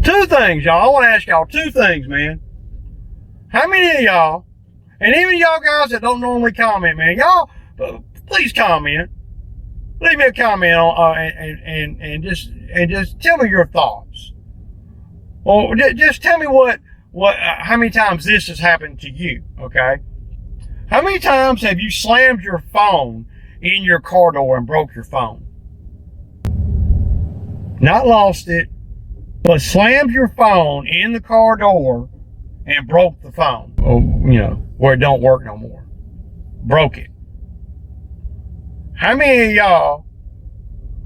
Two things, y'all. I want to ask y'all two things, man. How many of y'all, and even y'all guys that don't normally comment, man, y'all, please comment. Leave me a comment on and just tell me your thoughts. Or just tell me how many times this has happened to you, okay? How many times have you slammed your phone in your car door and broke your phone? Not lost it, but slammed your phone in the car door and broke the phone. Or, where it don't work no more. Broke it. How many of y'all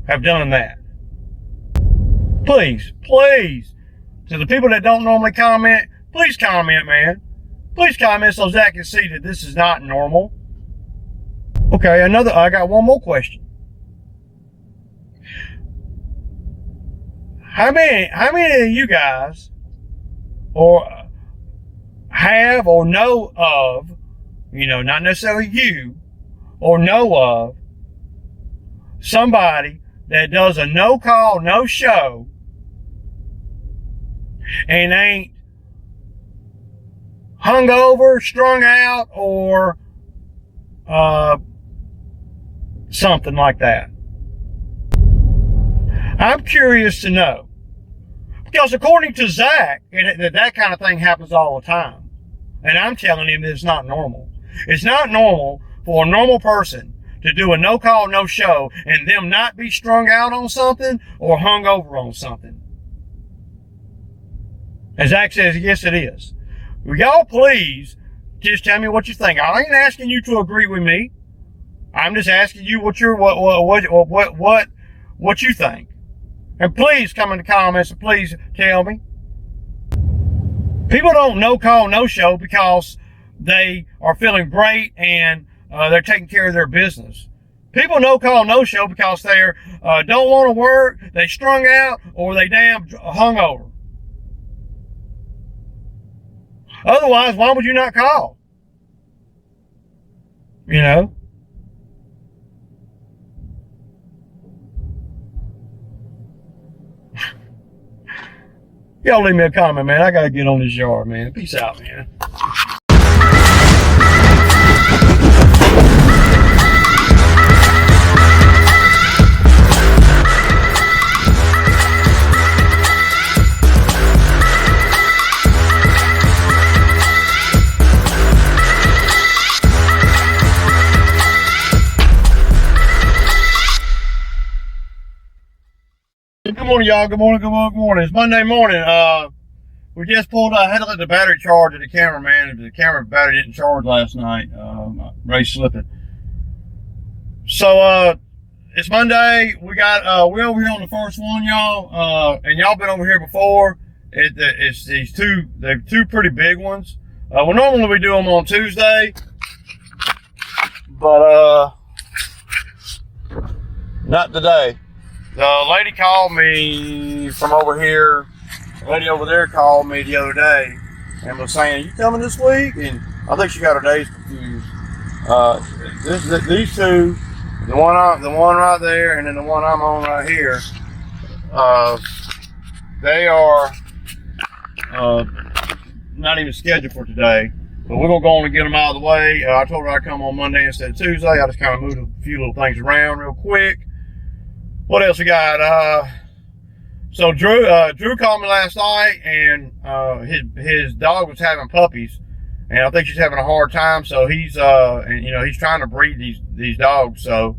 have done that? Please, to the people that don't normally comment, please comment, man. Please comment so Zach can see that this is not normal. Okay, I got one more question. How many of you guys or have or know of, not necessarily you, or know of somebody that does a no call, no show and ain't hungover, strung out, or something like that? I'm curious to know. Because according to Zach, that kind of thing happens all the time. And I'm telling him that it's not normal. It's not normal for a normal person to do a no call, no show and them not be strung out on something or hungover on something. And Zach says, yes, it is. Will y'all please just tell me what you think? I ain't asking you to agree with me. I'm just asking you what you think. And please come in the comments and please tell me. People don't no call, no show because they are feeling great and they're taking care of their business. People no call, no show because they don't want to work, they strung out, or they damn hungover. Otherwise, why would you not call? Y'all leave me a comment, man. I gotta get on this yard, man. Peace out, man. Good morning, y'all. Good morning. It's Monday morning. We just pulled out. I had to let the battery charge at the camera, man. The camera battery didn't charge last night. Ray slipping. So, it's Monday. We're over here on the first one, y'all. And y'all been over here before. It's they're two pretty big ones. Well, normally we do them on Tuesday. But, not today. The lady called me from over here. The lady over there called me the other day and was saying, "You coming this week?" And I think she got her days confused. These two, the one right there, and then the one I'm on right here. They are not even scheduled for today, but we're gonna go on and get them out of the way. I told her I'd come on Monday instead of Tuesday. I just kind of moved a few little things around real quick. What else we got? So Drew called me last night, and his dog was having puppies, and I think she's having a hard time. So he's he's trying to breed these dogs. So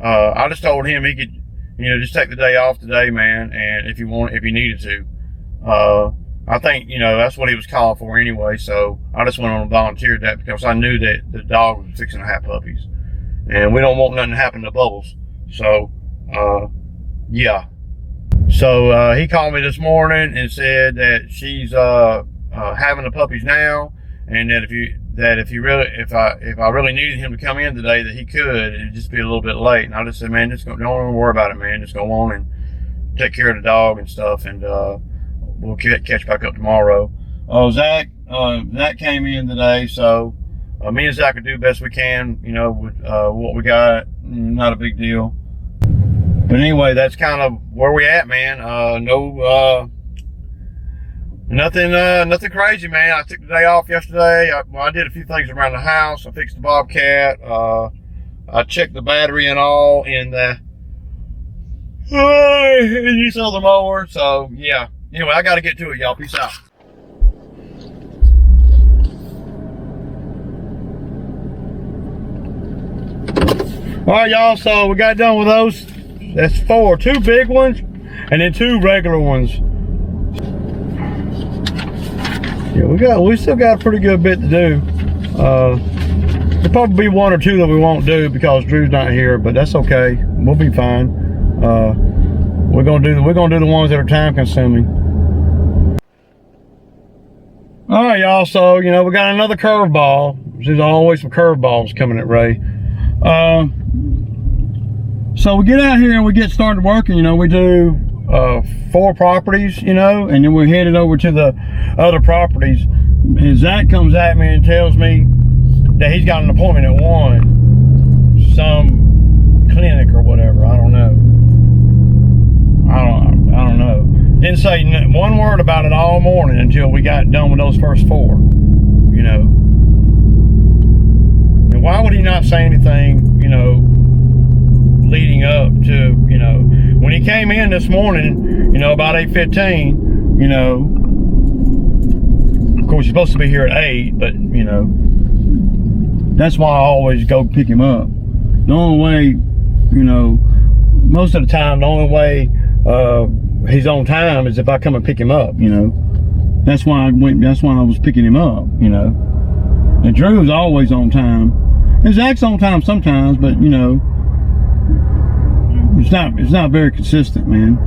I just told him he could just take the day off today, man, and if he needed to. I think that's what he was calling for anyway. So I just went on and volunteered that because I knew that the dog was fixing to have puppies, and we don't want nothing to happen to Bubbles. So. Yeah. So he called me this morning and said that she's having the puppies now, and that if I really needed him to come in today, that he could. It'd just be a little bit late. And I just said, man, don't worry about it, man. Just go on and take care of the dog and stuff, and we'll catch back up tomorrow. Zach came in today, so me and Zach will do the best we can, with what we got. Not a big deal. But anyway, that's kind of where we at, man. No Nothing crazy, man. I took the day off yesterday. I did a few things around the house. I fixed the Bobcat. I checked the battery and all in the you saw the mower. So yeah. Anyway, I got to get to it, y'all. Peace out. All right, y'all. So we got done with those. That's 4, 2 big ones, and then 2 regular ones. Yeah, we still got a pretty good bit to do. There'll probably be 1 or 2 that we won't do because Drew's not here, but that's okay. We'll be fine. We're gonna do the ones that are time consuming. All right, y'all. So we got another curveball. There's always some curveballs coming at Ray. So we get out here and we get started working. We do 4 properties, and then we're headed over to the other properties. And Zach comes at me and tells me that he's got an appointment at 1, some clinic or whatever. I don't know. Didn't say one word about it all morning until we got done with those first 4. And why would he not say anything, leading up to, when he came in this morning, about 8:15, of course he's supposed to be here at 8, but that's why I always go pick him up. The only way, most of the time, the only way he's on time is if I come and pick him up. That's why I was picking him up. And Drew's always on time, and Zach's on time sometimes, but it's not very consistent, man.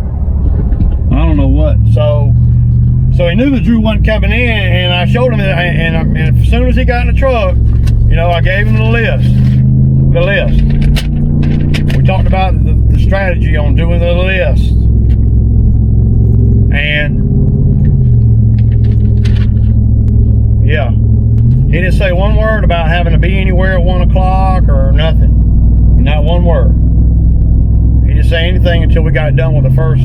I don't know what. So he knew that Drew wasn't coming in, and I showed him that, and as soon as he got in the truck, I gave him the list. We talked about the strategy on doing the list, and yeah, he didn't say one word about having to be anywhere at 1 o'clock or nothing. Not one word. He didn't say anything until we got done with the first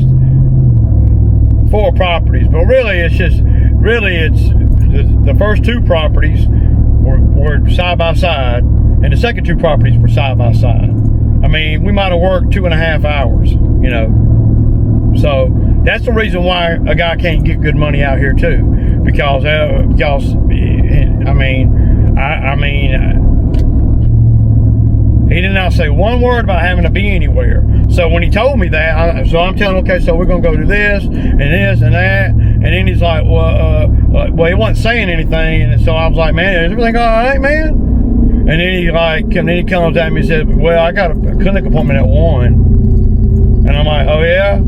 4 properties. But really, it's the first 2 properties were side by side, and the second 2 properties were side by side. I mean, we might have worked 2.5 hours, So that's the reason why a guy can't get good money out here too, because he did not say one word about having to be anywhere. So when he told me that, I'm telling him, okay, so we're gonna go do this and this and that, and then he's like, well, he wasn't saying anything, and so I was like, man, is everything all right, man? And then he comes at me and said, well, I got a clinic appointment at 1, and I'm like, oh yeah.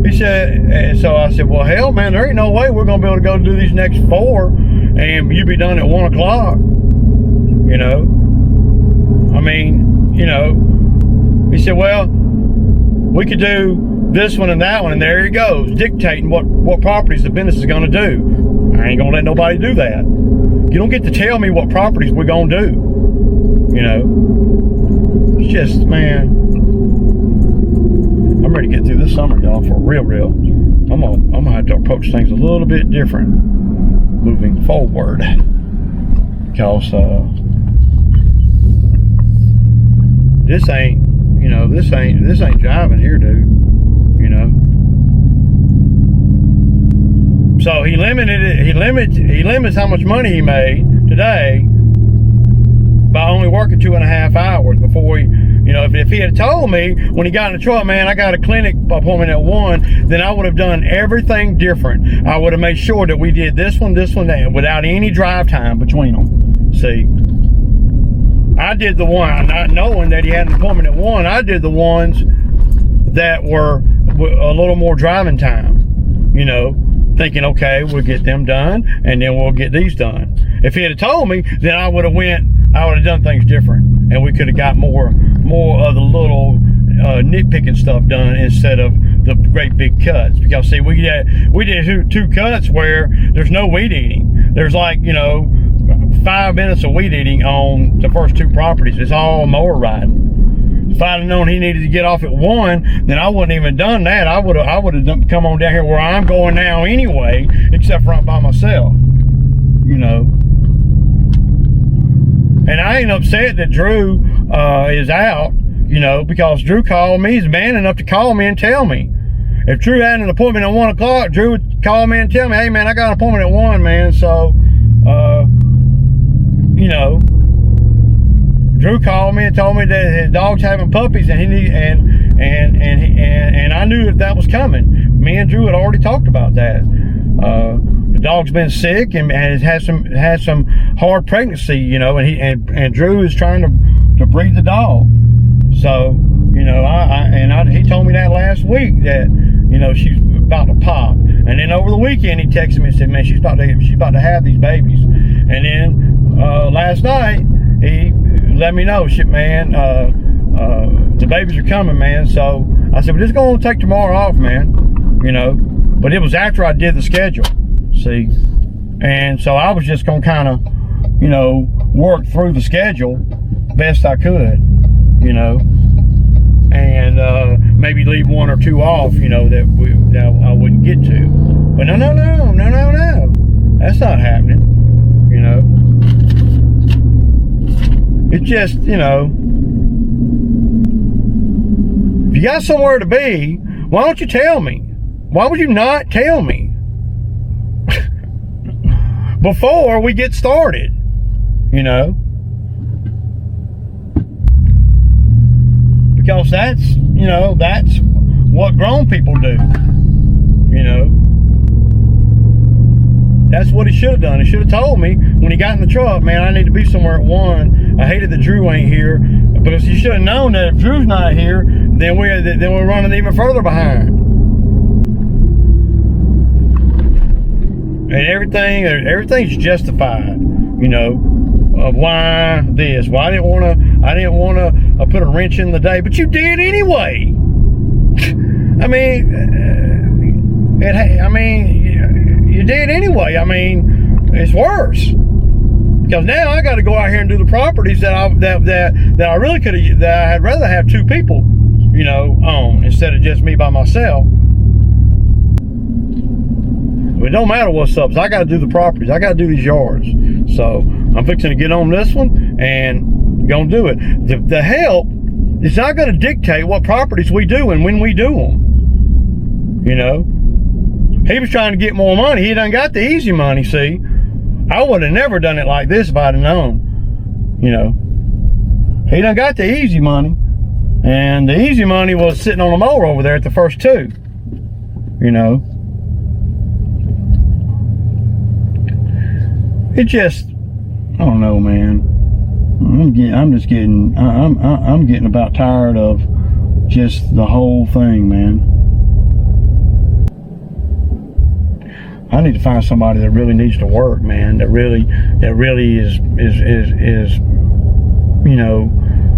He said, and so I said, well, hell, man, there ain't no way we're gonna be able to go do these next 4, and you be done at 1 o'clock. He said, well, we could do this one and that one, and there he goes, dictating what properties the business is gonna do. I ain't gonna let nobody do that. You don't get to tell me what properties we're gonna do. It's just, man, I'm ready to get through this summer, y'all, for real. I'm gonna have to approach things a little bit different moving forward, because this ain't driving here, dude. So he limits how much money he made today by only working 2.5 hours before he, if he had told me when he got in the truck, man, I got a clinic appointment at 1, then I would have done everything different. I would have made sure that we did this one, that, without any drive time between them. See, I did the one, not knowing that he had an appointment at 1, I did the ones that were a little more driving time, thinking, okay, we'll get them done, and then we'll get these done. If he had told me, then I would have done things different, and we could have got more of the little nitpicking stuff done instead of the great big cuts. Because see, we did 2 cuts where there's no weed eating. There's 5 minutes of weed eating on the first 2 properties. It's all mower riding. If I'd have known he needed to get off at 1, then I wouldn't even done that. I would have come on down here where I'm going now anyway, except for I'm by myself, you know. And I ain't upset that Drew is out, you know, because Drew called me. He's man enough to call me and tell me. If Drew had an appointment at 1 o'clock, Drew would call me and tell me, hey man, I got an appointment at 1, man. So, you know, Drew called me and told me that his dog's having puppies, and and I knew that was coming. Me and Drew had already talked about that. The dog's been sick and has had some hard pregnancy, you know, and Drew is trying to breed the dog. So, you know, he told me that last week that, you know, she's about to pop. And then over the weekend he texted me and said, man, she's about to have these babies. And then last night he let me know, shit, man, the babies are coming, man. So I said, well, it's going to take tomorrow off, man, you know. But it was after I did the schedule, see. And so I was just going to kind of, you know, work through the schedule best I could, you know, and maybe leave 1 or 2 off, you know, that I wouldn't get to. But no, that's not happening, you know. It's just, you know, if you got somewhere to be, why don't you tell me? Why would you not tell me before we get started, you know? Because that's, you know, that's what grown people do, you know. That's what he should have done. He should have told me when he got in the truck, man, I need to be somewhere at 1. I hated that Drew ain't here, because you should have known that if Drew's not here, then we're running even further behind. And everything's justified, you know, of why this. Well, I didn't want to put a wrench in the day, but you did anyway. I mean, you did anyway. I mean, it's worse, because now I got to go out here and do the properties that I really could have, that I'd rather have 2 people, you know, on instead of just me by myself. It don't matter what's up. So I got to do the properties. I got to do these yards. So I'm fixing to get on this one and gonna do it. The help is not going to dictate what properties we do and when we do them. You know, he was trying to get more money. He done got the easy money. See, I would have never done it like this if I'd have known. You know, he done got the easy money, and the easy money was sitting on the mower over there at the first 2. You know. It just, I don't know, man. I'm getting about tired of just the whole thing, man. I need to find somebody that really needs to work, man. That really is you know,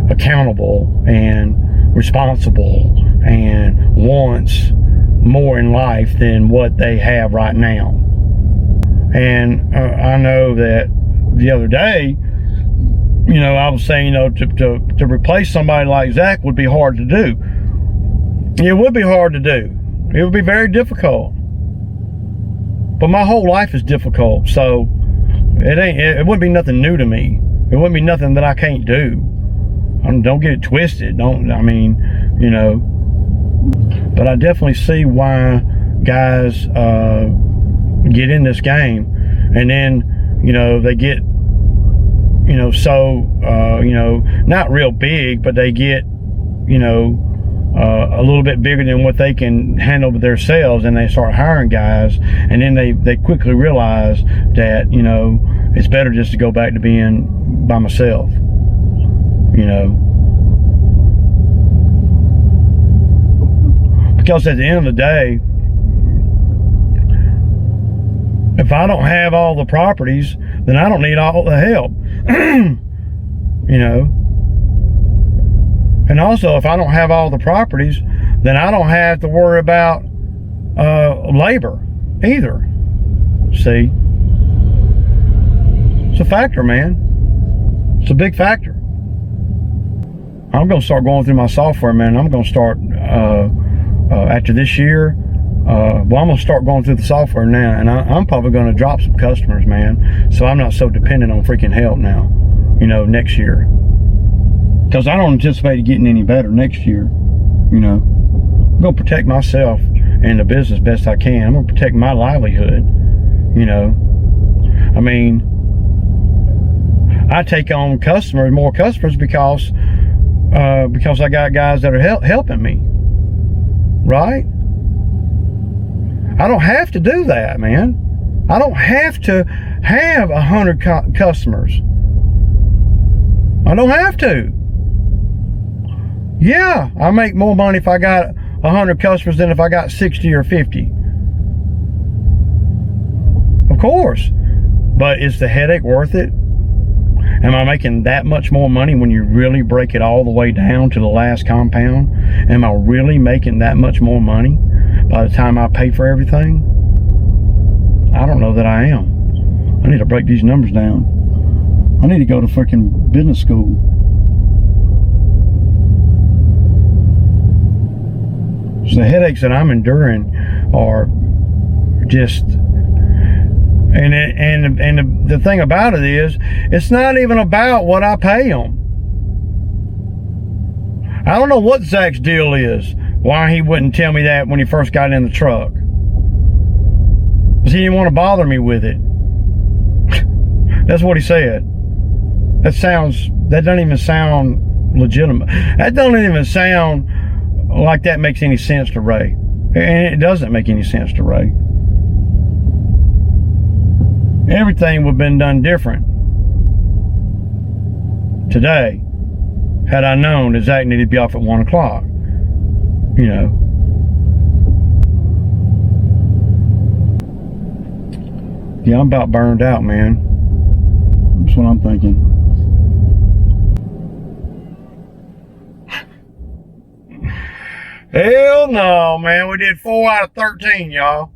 accountable and responsible and wants more in life than what they have right now. And I know that the other day, you know, I was saying, you know, to replace somebody like Zach would be hard to do. It would be hard to do. It would be very difficult. But my whole life is difficult, so it wouldn't be nothing new to me. It wouldn't be nothing that I can't do. Don't get it twisted. I mean, you know. But I definitely see why guys get in this game, and then, you know, they get, you know, so you know, not real big, but they get, you know, a little bit bigger than what they can handle with themselves, and they start hiring guys, and then they quickly realize that, you know, it's better just to go back to being by myself, you know, because at the end of the day, if I don't have all the properties, then I don't need all the help. You know. And also, if I don't have all the properties, then I don't have to worry about labor either. See? It's a factor, man. It's a big factor. I'm going to start going through my software, man. I'm going to start, after this year, I'm going to start going through the software now, and I'm probably going to drop some customers, man, so I'm not so dependent on freaking help now, next year. Because I don't anticipate it getting any better next year, I'm going to protect myself and the business best I can. I'm going to protect my livelihood, I mean, I take on more customers because I got guys that are helping me, right? I don't have to do that, man. I don't have to have 100 customers. I don't have to. Yeah, I make more money if I got 100 customers than if I got 60 or 50. Of course. But is the headache worth it? Am I making that much more money when you really break it all the way down to the last compound? Am I really making that much more money by the time I pay for everything? I don't know that I am. I need to break these numbers down. I need to go to freaking business school. So the headaches that I'm enduring are just... And the thing about it is, it's not even about what I pay them. I don't know what Zach's deal is, why he wouldn't tell me that when he first got in the truck. Because he didn't want to bother me with it. That's what he said. That doesn't even sound legitimate. That doesn't even sound like that makes any sense to Ray. And it doesn't make any sense to Ray. Everything would have been done different today had I known that Zach needed to be off at 1 o'clock. Yeah, I'm about burned out, man. That's what I'm thinking. Hell no, man. We did 4 out of 13, y'all.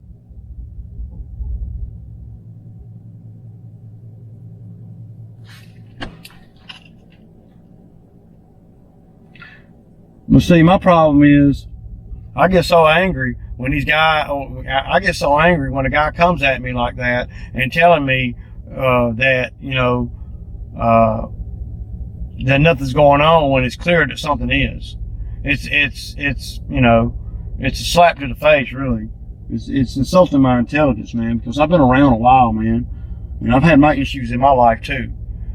But see, my problem is, I get so angry when I get so angry when a guy comes at me like that and telling me that, that nothing's going on when it's clear that something is. It's a slap to the face, really. It's insulting my intelligence, man, because I've been around a while, man. And I've had my issues in my life too,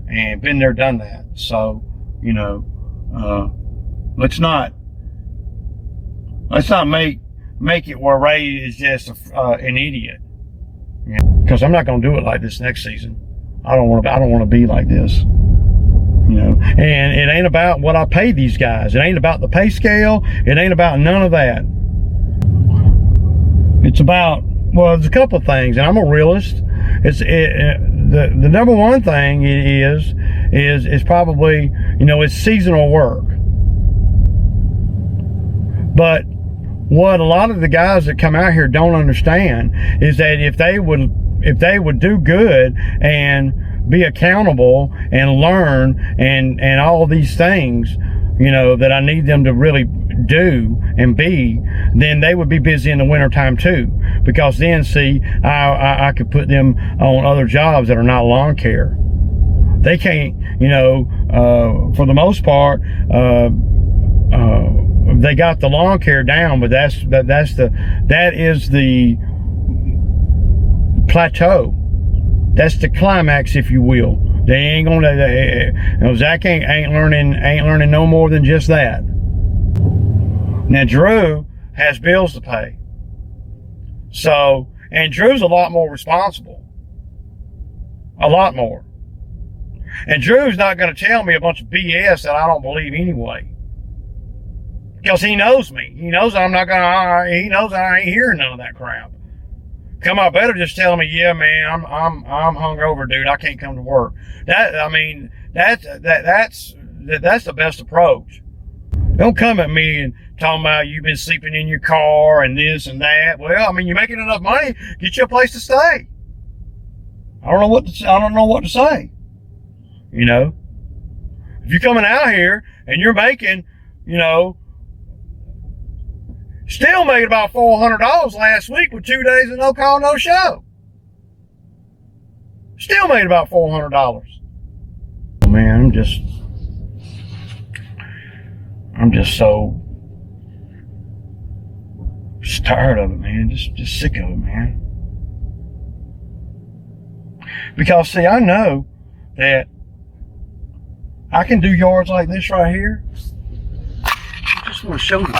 and been there, done that. So, let's not make it where Ray is just an idiot. Because I'm not going to do it like this next season. I don't want to be like this. And it ain't about what I pay these guys. It ain't about the pay scale. It ain't about none of that. It's about, well, there's a couple of things, and I'm a realist. The number one thing is probably, it's seasonal work. But what a lot of the guys that come out here don't understand is that if they would do good and be accountable and learn and all these things, that I need them to really do and be, then they would be busy in the wintertime too. Because then, see, I could put them on other jobs that are not lawn care. They can't, for the most part, they got the lawn care down, but that is the plateau. That's the climax, if you will. They ain't gonna. Zach ain't learning no more than just that. Now Drew has bills to pay. So, and Drew's a lot more responsible. A lot more. And Drew's not going to tell me a bunch of BS that I don't believe anyway. Because he knows me. He knows he knows I ain't hearing none of that crap. Come on, better just tell me, yeah, man, I'm hungover, dude. I can't come to work. That's the best approach. Don't come at me and talking about you've been sleeping in your car and this and that. Well, you're making enough money, get you a place to stay. I don't know what to say. If you're coming out here and you're making, still made about $400 last week with 2 days of no call, no show. Still made about $400. Man, I'm just so tired of it, man. Just sick of it, man. Because see, I know that I can do yards like this right here. I just want to show you.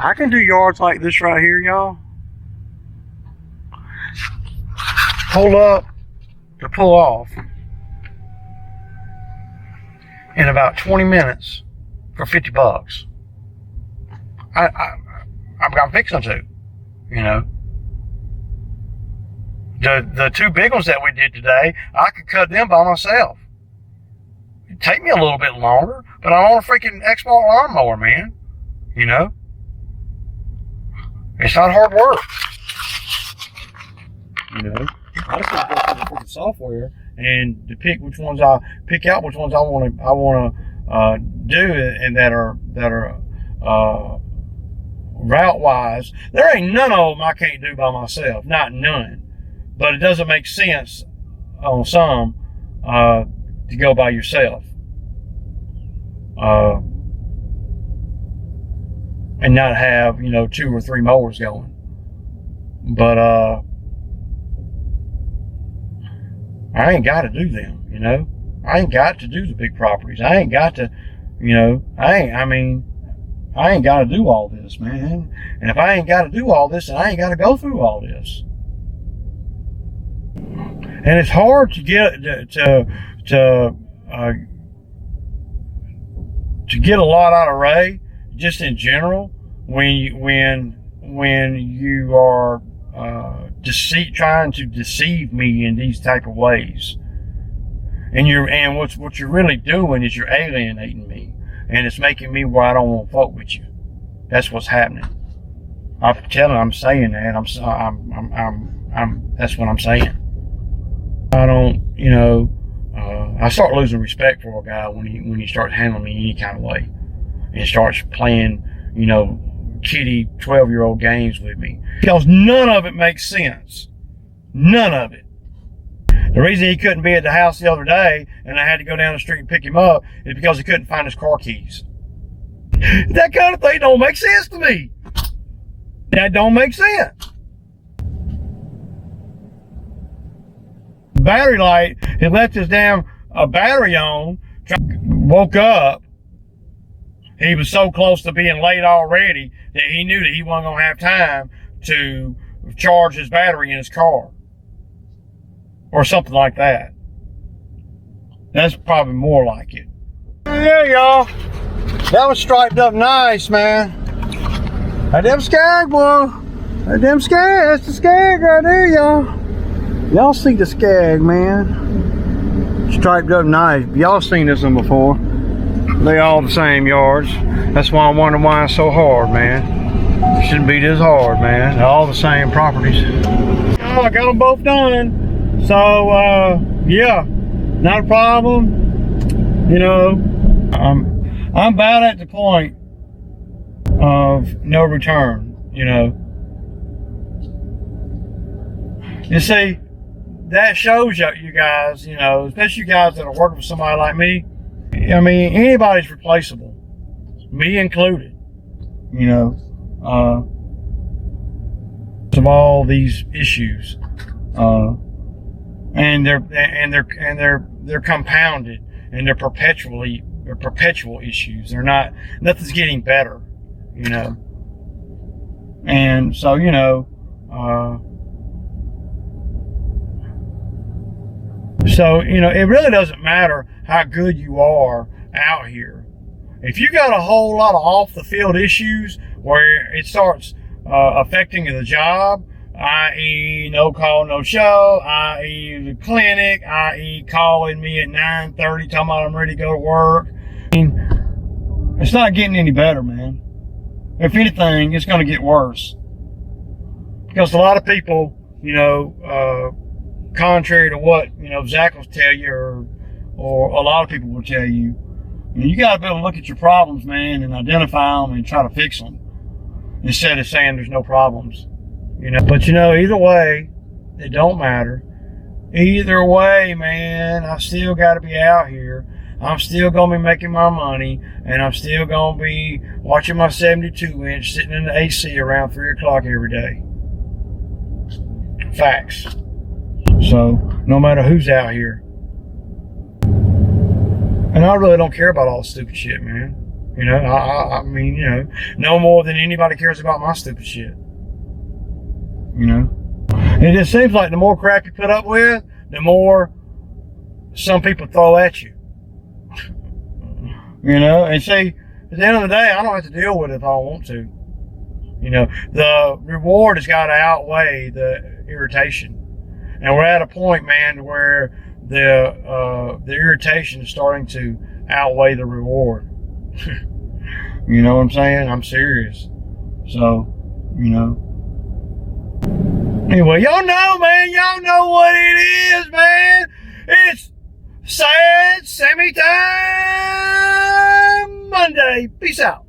I can do yards like this right here, y'all. Pull up to pull off in about 20 minutes for $50. I'm fixing to, The two big ones that we did today, I could cut them by myself. It'd take me a little bit longer, but I'm on a freaking X-Mark lawnmower, man. It's not hard work. I just got to go through the software and to pick which ones I want to do, and that are route wise. There ain't none of them I can't do by myself, not none. But it doesn't make sense on some to go by yourself and not have 2 or 3 mowers going. But I ain't got to do them. I ain't got to do the big properties. I ain't got to, I ain't got to do all this, man. And if I ain't got to do all this, then I ain't got to go through all this. And it's hard to get to get a lot out of Ray, just in general, when you are trying to deceive me in these type of ways. And what you're really doing is you're alienating me, and it's making me where I don't want to fuck with you. That's what's happening. I'm saying that. That's what I'm saying. I don't, I start losing respect for a guy when he starts handling me any kind of way, and starts playing, kiddie 12-year-old games with me, because none of it makes sense. None of it. The reason he couldn't be at the house the other day and I had to go down the street and pick him up is because he couldn't find his car keys. That kind of thing don't make sense to me. That don't make sense. Battery light, he left his damn battery on, woke up. He was so close to being late already that he knew that he wasn't going to have time to charge his battery in his car. Or something like that. That's probably more like it. Yeah, y'all. That was striped up nice, man. That them skag, boy. That them skag. That's the skag right there, y'all. Y'all see the skag, man. Striped up nice. Y'all seen this one before. They all the same yards. That's why I wonder why it's so hard, man. It shouldn't be this hard, man. They're all the same properties. Oh, I got them both done. So, yeah, not a problem. I'm about at the point of no return, You see, that shows you guys, especially you guys that are working for somebody like me. I mean, anybody's replaceable, me included, of all these issues. And they're compounded, and they're perpetual issues. Nothing's getting better, And so, it really doesn't matter how good you are out here. If you got a whole lot of off the field issues where it starts affecting the job, i.e. no call, no show, i.e. the clinic, i.e. calling me at 9:30 talking about I'm ready to go to work. I mean, it's not getting any better, man. If anything, it's going to get worse. Because a lot of people, contrary to what, Zach will tell you, or a lot of people will tell you, you got to be able to look at your problems, man, and identify them and try to fix them instead of saying there's no problems, But either way, it don't matter. Either way, man, I still got to be out here. I'm still going to be making my money, and I'm still going to be watching my 72-inch sitting in the AC around 3 o'clock every day. Facts. So, no matter who's out here. And I really don't care about all the stupid shit, man. I mean, no more than anybody cares about my stupid shit. It just seems like the more crap you put up with, the more some people throw at you. And see, at the end of the day, I don't have to deal with it if I don't want to. The reward has got to outweigh the irritation. And we're at a point, man, where the irritation is starting to outweigh the reward. You know what I'm saying? I'm serious. So, Anyway, y'all know, man. Y'all know what it is, man. It's Sad Sammy Time Monday. Peace out.